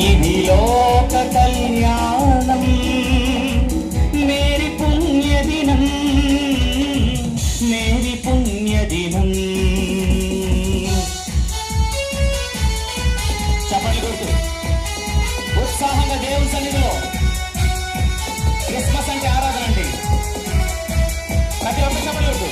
ఇది లోక కళ్యాణం మేరీ పుణ్యదినం మేరీ పుణ్యదినం. చప్పట్లు కొడుతూ ఉత్సాహంగా దేవుని సన్నిధిలో క్రిస్మస్ అంటే ఆరాధన అండి. ప్రతి ఒక్క చప్పట్లు కొడుతూ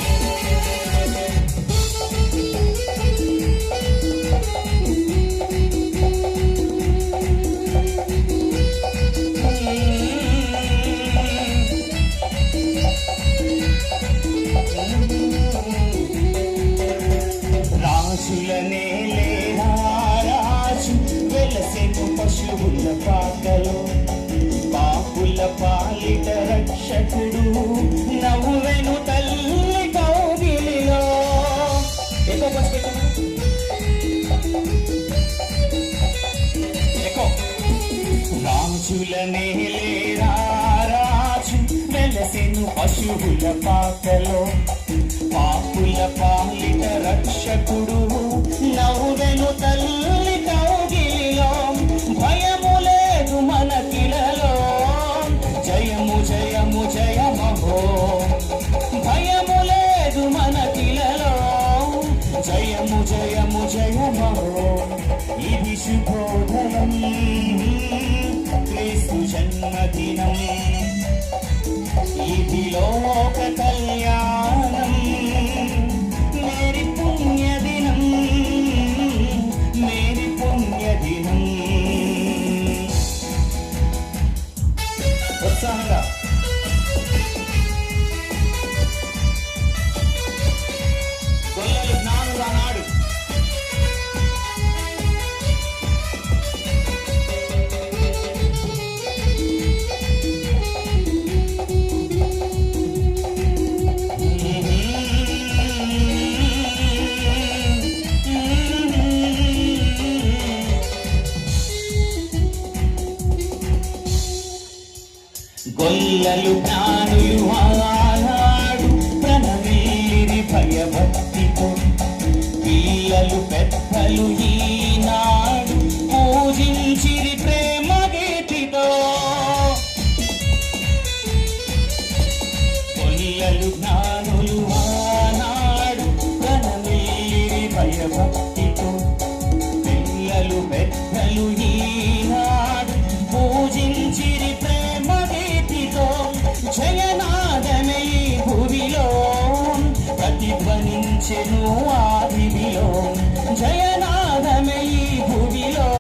రాజులనే రాజు వెలసెను పశువుల పాకలో పాపుల పాలిట రక్షకుడు నవ్వెను తల్లి కౌగిలిలో. రాజులనే రాజు వెలసెను పశువుల పాకలో పాపుల పాలిట రక్షకుడు నవ్వెను తల్లి కౌగిలిలో. భయము లేదు మనకిలలో జయము జయము జయమహో. భయము లేదు మనకిలలో జయము జయము జయమహో. ఇది శుభోదయం క్రీస్తు జన్మదినం. ఇది లోక కళ్యాణం మేరీ పుణ్యదినం మేరీ పుణ్యదినం. ఉత్సాహంగా గొల్లలు జ్ఞానులు ఆనాడు గొల్లలు జ్ఞానులు ఆనాడు ప్రణవీరి భయభక్తితో. పిల్లలు పెద్దలు ఈనాడు పూజించిరి ప్రేమ గీతితో. గొల్లలు జ్ఞానులు ఆనాడు ప్రణవీరి భయభక్తితో. పిల్లలు పెద్దలు